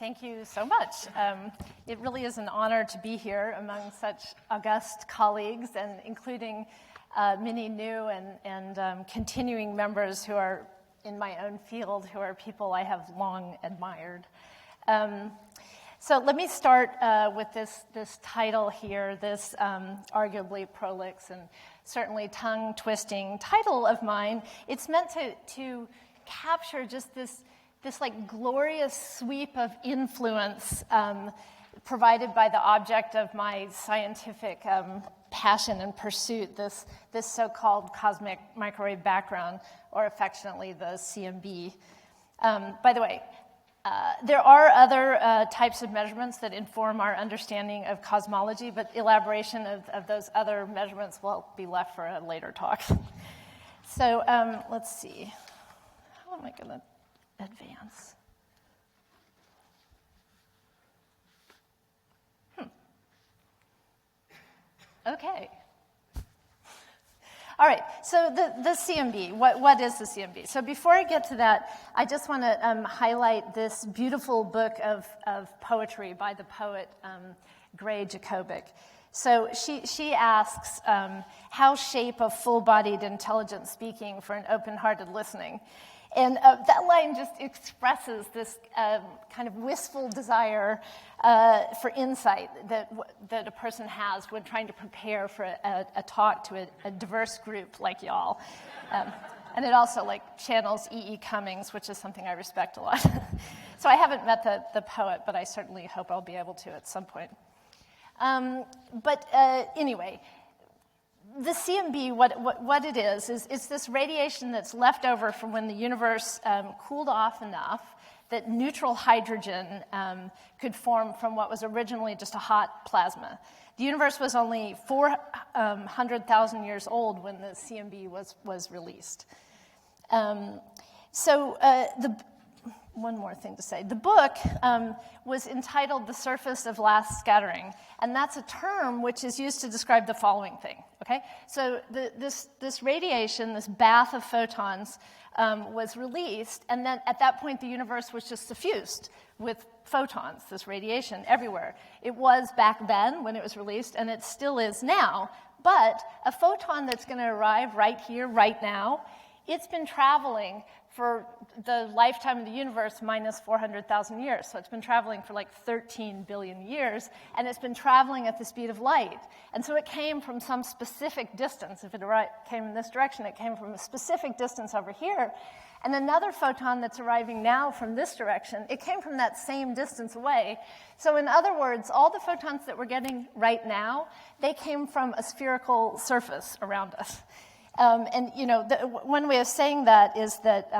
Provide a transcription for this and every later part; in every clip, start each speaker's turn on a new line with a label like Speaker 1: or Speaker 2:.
Speaker 1: Thank you so much. It really is an honor to be here among such august colleagues, and including many new and continuing members who are in my own field, who are people I have long admired. So let me start with this title here, this arguably prolix and certainly tongue-twisting title of mine. It's meant to capture just this like glorious sweep of influence provided by the object of my scientific passion and pursuit, this so-called cosmic microwave background, or affectionately the CMB. By the way, there are other types of measurements that inform our understanding of cosmology, but elaboration of those other measurements will be left for a later talk. So let's see. How am I going to advance? Okay. All right, so the CMB, what is the CMB? So before I get to that, I just want to highlight this beautiful book of poetry by the poet Gray Jacobic. So she asks, how shape a full-bodied intelligent speaking for an open-hearted listening? And that line just expresses this kind of wistful desire for insight that a person has when trying to prepare for a talk to a diverse group like y'all. And it also channels E.E. Cummings, which is something I respect a lot. So I haven't met the poet, but I certainly hope I'll be able to at some point. Anyway, the CMB, what it is this radiation that's left over from when the universe cooled off enough that neutral hydrogen could form from what was originally just a hot plasma. The universe was only 400,000 years old when the CMB was released. One more thing to say. The book was entitled The Surface of Last Scattering, and that's a term which is used to describe the following thing, okay? So this radiation, this bath of photons, was released, and then at that point the universe was just suffused with photons, this radiation everywhere. It was back then when it was released, and it still is now, but a photon that's going to arrive right here, right now, it's been traveling for the lifetime of the universe minus 400,000 years. So it's been traveling for 13 billion years, and it's been traveling at the speed of light. And so it came from some specific distance. If it came in this direction, it came from a specific distance over here. And another photon that's arriving now from this direction, it came from that same distance away. So in other words, all the photons that we're getting right now, they came from a spherical surface around us. One way of saying that is that,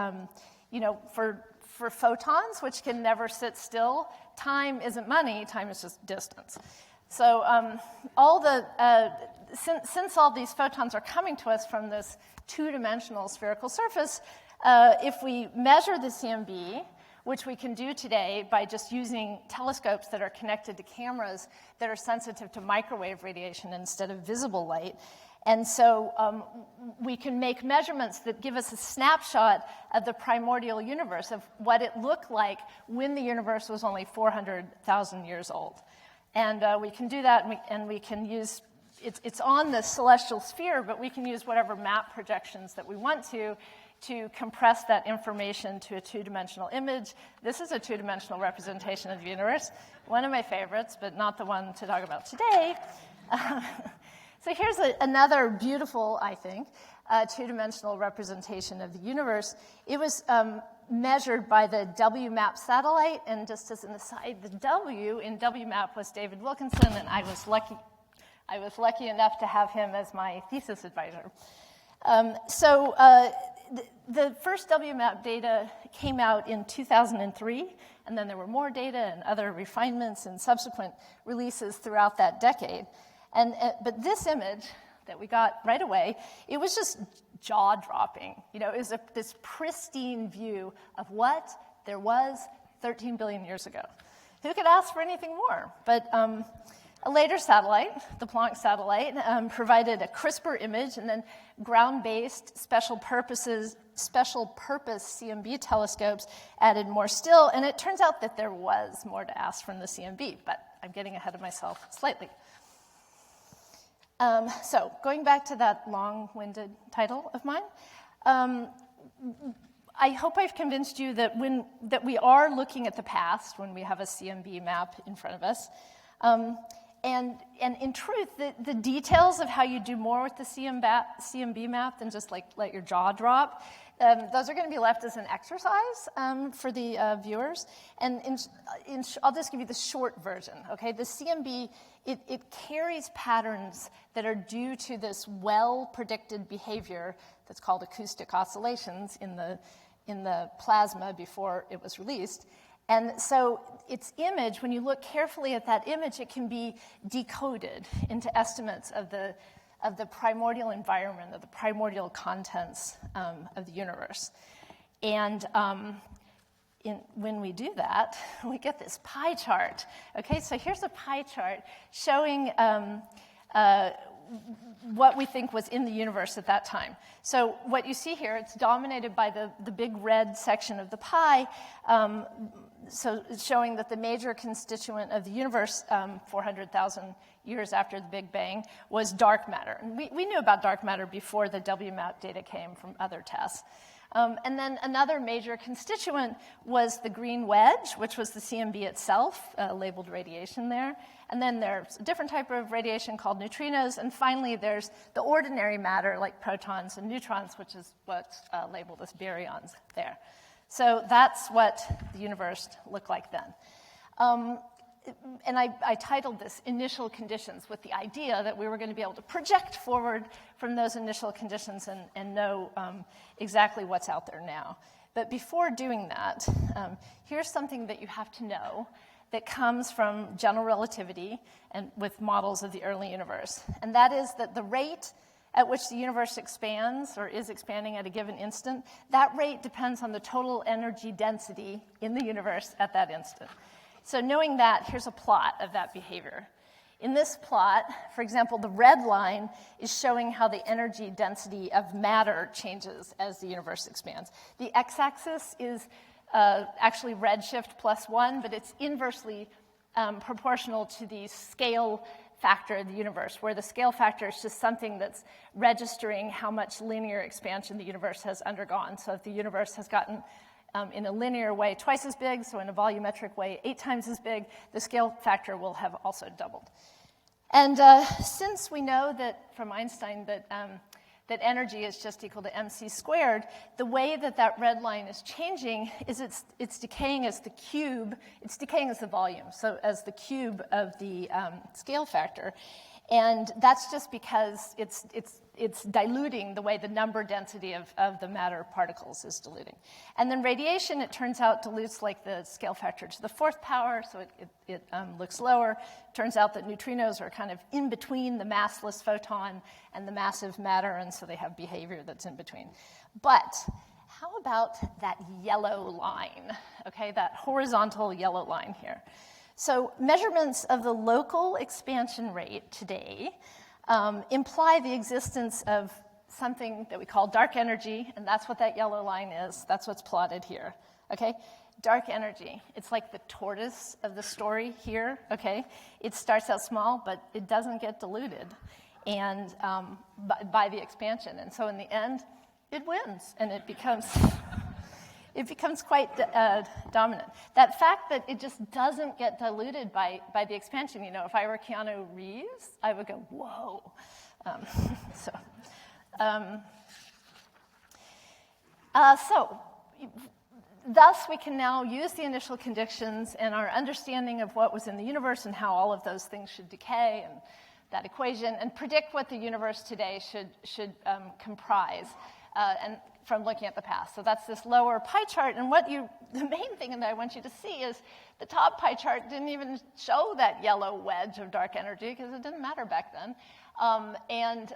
Speaker 1: for photons, which can never sit still, time isn't money, time is just distance. So since all these photons are coming to us from this two-dimensional spherical surface, if we measure the CMB, which we can do today by just using telescopes that are connected to cameras that are sensitive to microwave radiation instead of visible light, and so we can make measurements that give us a snapshot of the primordial universe, of what it looked like when the universe was only 400,000 years old. And we can do that, and we can use, it's on the celestial sphere, but we can use whatever map projections that we want to compress that information to a two-dimensional image. This is a two-dimensional representation of the universe, one of my favorites, but not the one to talk about today. So here's another beautiful, I think, two-dimensional representation of the universe. It was measured by the WMAP satellite, and just as an aside, the W in WMAP was David Wilkinson, and I was lucky enough to have him as my thesis advisor. The first WMAP data came out in 2003, and then there were more data and other refinements and subsequent releases throughout that decade. But this image that we got right away, it was just jaw-dropping. It was this pristine view of what there was 13 billion years ago. Who could ask for anything more? But A later satellite, the Planck satellite, provided a crisper image, and then ground-based special purpose CMB telescopes added more still, and it turns out that there was more to ask from the CMB, but I'm getting ahead of myself slightly. So going back to that long-winded title of mine, I hope I've convinced you that we are looking at the past when we have a CMB map in front of us. And in truth, the details of how you do more with the CMB map than just like let your jaw drop, those are going to be left as an exercise for the viewers. And I'll just give you the short version, okay? The CMB, it carries patterns that are due to this well-predicted behavior that's called acoustic oscillations in the plasma before it was released. And so its image, when you look carefully at that image, it can be decoded into estimates of the primordial environment, of the primordial contents of the universe. And when we do that, we get this pie chart. Okay, so here's a pie chart showing what we think was in the universe at that time. So what you see here, it's dominated by the big red section of the pie, so it's showing that the major constituent of the universe 400,000 years after the Big Bang was dark matter. And we knew about dark matter before the WMAP data came from other tests. And then another major constituent was the green wedge, which was the CMB itself, labeled radiation there. And then there's a different type of radiation called neutrinos. And finally, there's the ordinary matter, like protons and neutrons, which is what's labeled as baryons there. So that's what the universe looked like then. And I titled this Initial Conditions with the idea that we were going to be able to project forward from those initial conditions and know exactly what's out there now. But before doing that, here's something that you have to know that comes from general relativity and with models of the early universe. And that is that the rate at which the universe expands or is expanding at a given instant, that rate depends on the total energy density in the universe at that instant. So knowing that, here's a plot of that behavior. In this plot, for example, the red line is showing how the energy density of matter changes as the universe expands. The x-axis is actually redshift plus 1, but it's inversely proportional to the scale factor of the universe, where the scale factor is just something that's registering how much linear expansion the universe has undergone. So if the universe has gotten in a linear way twice as big, so in a volumetric way 8 times as big, the scale factor will have also doubled. And since we know that from Einstein that energy is just equal to mc squared, the way that red line is changing is it's decaying as the cube, it's decaying as the volume, so as the cube of the scale factor. And that's just because it's diluting the way the number density of the matter particles is diluting. And then radiation, it turns out, dilutes like the scale factor to the 4th power, so it looks lower. Turns out that neutrinos are kind of in between the massless photon and the massive matter, and so they have behavior that's in between. But how about that yellow line, okay, that horizontal yellow line here? So measurements of the local expansion rate today imply the existence of something that we call dark energy, and that's what that yellow line is. That's what's plotted here, okay? Dark energy, it's like the tortoise of the story here, okay? It starts out small, but it doesn't get diluted and by the expansion. And so in the end, it wins, and it becomes quite dominant. That fact that it just doesn't get diluted by the expansion, you know, if I were Keanu Reeves, I would go, whoa. Thus, we can now use the initial conditions and our understanding of what was in the universe and how all of those things should decay and that equation and predict what the universe today should comprise. And from looking at the past. So that's this lower pie chart, and the main thing that I want you to see is the top pie chart didn't even show that yellow wedge of dark energy because it didn't matter back then. And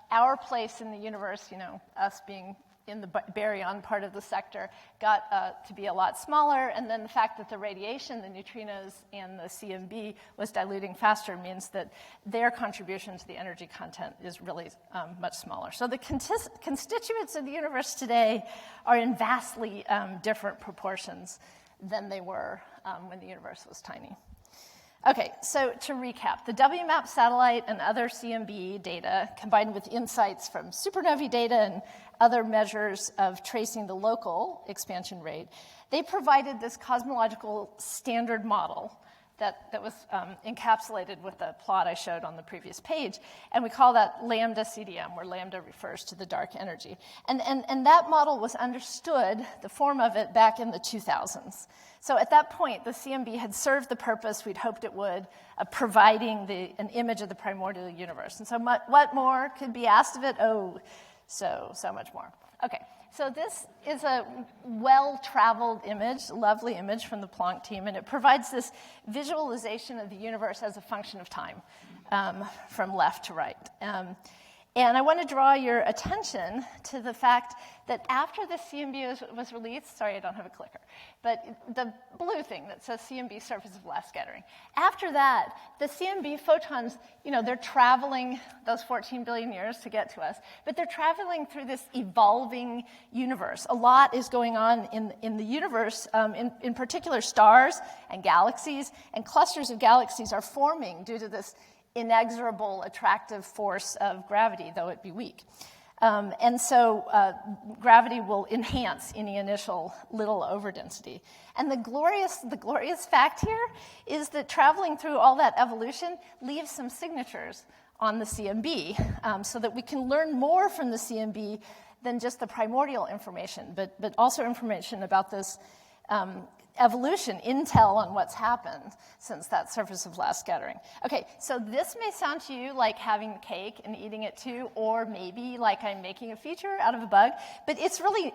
Speaker 1: our place in the universe, you know, us being in the baryon part of the sector got to be a lot smaller, and then the fact that the radiation, the neutrinos and the CMB was diluting faster means that their contribution to the energy content is really much smaller. So the constituents of the universe today are in vastly different proportions than they were when the universe was tiny. Okay, so to recap, the WMAP satellite and other CMB data, combined with insights from supernovae data and other measures of tracing the local expansion rate, they provided this cosmological standard model that was encapsulated with the plot I showed on the previous page, and we call that lambda CDM, where lambda refers to the dark energy. And that model was understood, the form of it, back in the 2000s. So at that point, the CMB had served the purpose we'd hoped it would, of providing an image of the primordial universe. And so what more could be asked of it? Oh, so much more. Okay, so this is a well-traveled image, lovely image from the Planck team, and it provides this visualization of the universe as a function of time, from left to right. And I want to draw your attention to the fact that after the CMB was released, sorry, I don't have a clicker, but the blue thing that says CMB surface of last scattering. After that, the CMB photons, they're traveling those 14 billion years to get to us, but they're traveling through this evolving universe. A lot is going on in the universe, in particular stars and galaxies, and clusters of galaxies are forming due to this inexorable attractive force of gravity, though it be weak. And so gravity will enhance any initial little overdensity. And the glorious fact here is that traveling through all that evolution leaves some signatures on the CMB, so that we can learn more from the CMB than just the primordial information, but also information about this evolution, intel on what's happened since that surface of last scattering. Okay, so this may sound to you like having cake and eating it too, or maybe like I'm making a feature out of a bug, but it's really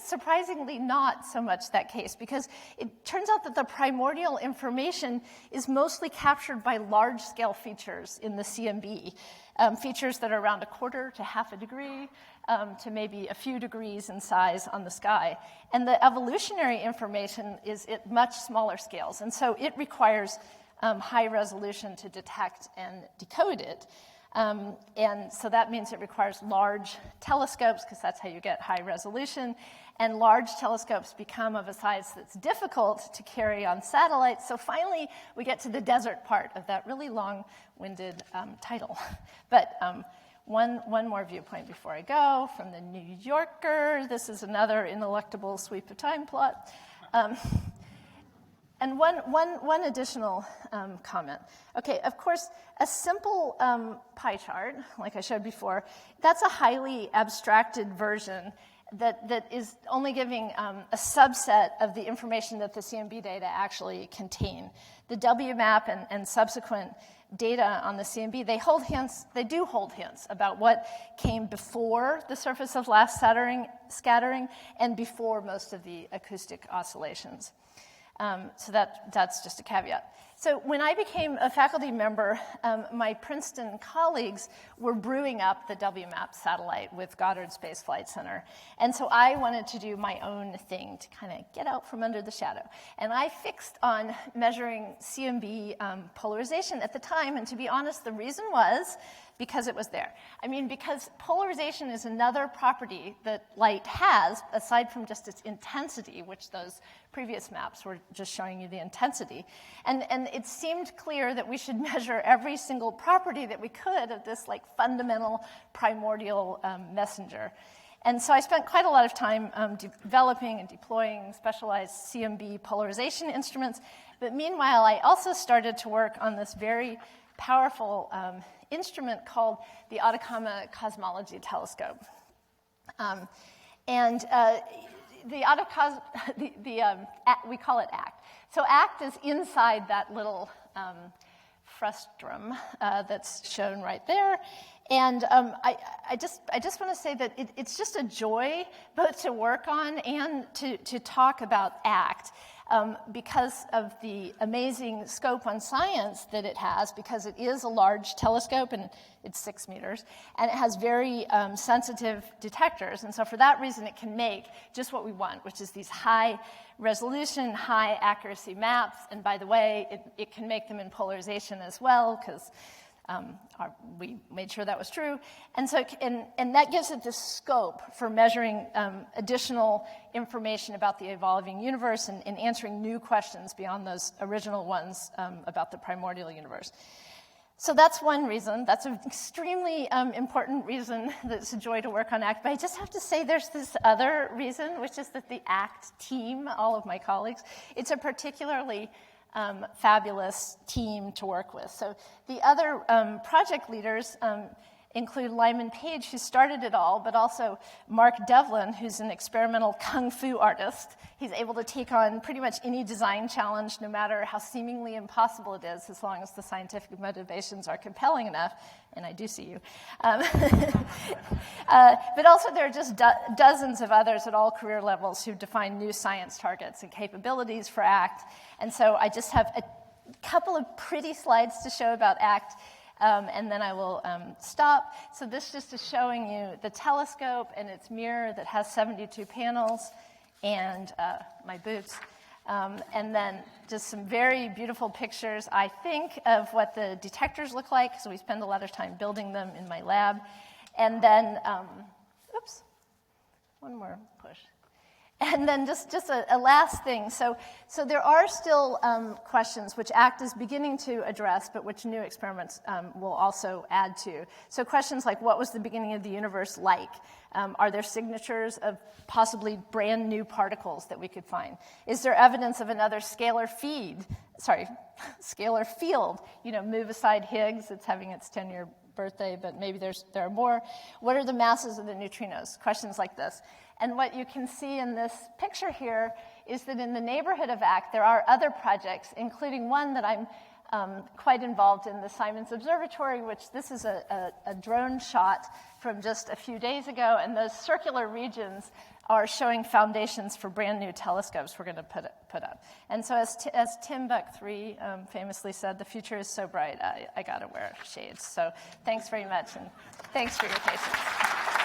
Speaker 1: surprisingly not so much that case, because it turns out that the primordial information is mostly captured by large-scale features in the CMB, features that are around 1/4 to 1/2 degree, to maybe a few degrees in size on the sky. And the evolutionary information is at much smaller scales, and so it requires high resolution to detect and decode it. And so that means it requires large telescopes, because that's how you get high resolution. And large telescopes become of a size that's difficult to carry on satellites. So finally, we get to the desert part of that really long-winded title. But one more viewpoint before I go from the New Yorker. This is another ineluctable sweep of time plot. And one additional comment. Okay, of course, a simple pie chart, like I showed before, that's a highly abstracted version that is only giving a subset of the information that the CMB data actually contain. The WMAP and subsequent data on the CMB, they do hold hints about what came before the surface of last scattering and before most of the acoustic oscillations. So that's just a caveat. So when I became a faculty member, my Princeton colleagues were brewing up the WMAP satellite with Goddard Space Flight Center. And so I wanted to do my own thing to kind of get out from under the shadow. And I fixed on measuring CMB polarization at the time. And to be honest, the reason was because it was there. I mean, because polarization is another property that light has, aside from just its intensity, which those previous maps were just showing you the intensity. And it seemed clear that we should measure every single property that we could of this fundamental primordial messenger. And so I spent quite a lot of time developing and deploying specialized CMB polarization instruments. But meanwhile, I also started to work on this very powerful instrument called the Atacama Cosmology Telescope. We call it ACT. So ACT is inside that little frustrum that's shown right there. And I just want to say that it's just a joy both to work on and to talk about ACT. because of the amazing scope on science that it has, because it is a large telescope, and it's 6 meters, and it has very sensitive detectors. And so for that reason, it can make just what we want, which is these high resolution, high accuracy maps. And by the way, it can make them in polarization as well, because we made sure that was true. And so, and that gives it this scope for measuring additional information about the evolving universe and answering new questions beyond those original ones about the primordial universe. So that's one reason. That's an extremely important reason that it's a joy to work on ACT. But I just have to say there's this other reason, which is that the ACT team, all of my colleagues, it's a particularly fabulous team to work with. So the other project leaders include Lyman Page, who started it all, but also Mark Devlin, who's an experimental kung fu artist. He's able to take on pretty much any design challenge, no matter how seemingly impossible it is, as long as the scientific motivations are compelling enough, and I do see you. But also there are just dozens of others at all career levels who define new science targets and capabilities for ACT. And so I just have a couple of pretty slides to show about ACT, and then I will stop. So this just is showing you the telescope and its mirror that has 72 panels, and my boots. And then just some very beautiful pictures, I think, of what the detectors look like, so we spend a lot of time building them in my lab. And then, oops, one more push. And then just a last thing. So there are still questions which ACT is beginning to address, but which new experiments will also add to. So questions like, what was the beginning of the universe like? Are there signatures of possibly brand new particles that we could find? Is there evidence of another scalar field? You know, move aside Higgs, it's having its 10-year birthday, but maybe there are more. What are the masses of the neutrinos? Questions like this. And what you can see in this picture here is that in the neighborhood of ACT, there are other projects, including one that I'm quite involved in, the Simons Observatory, which this is a drone shot from just a few days ago, and those circular regions are showing foundations for brand new telescopes we're going to put up. And so as Tim Buck-III famously said, the future is so bright, I got to wear shades. So thanks very much, and thanks for your patience.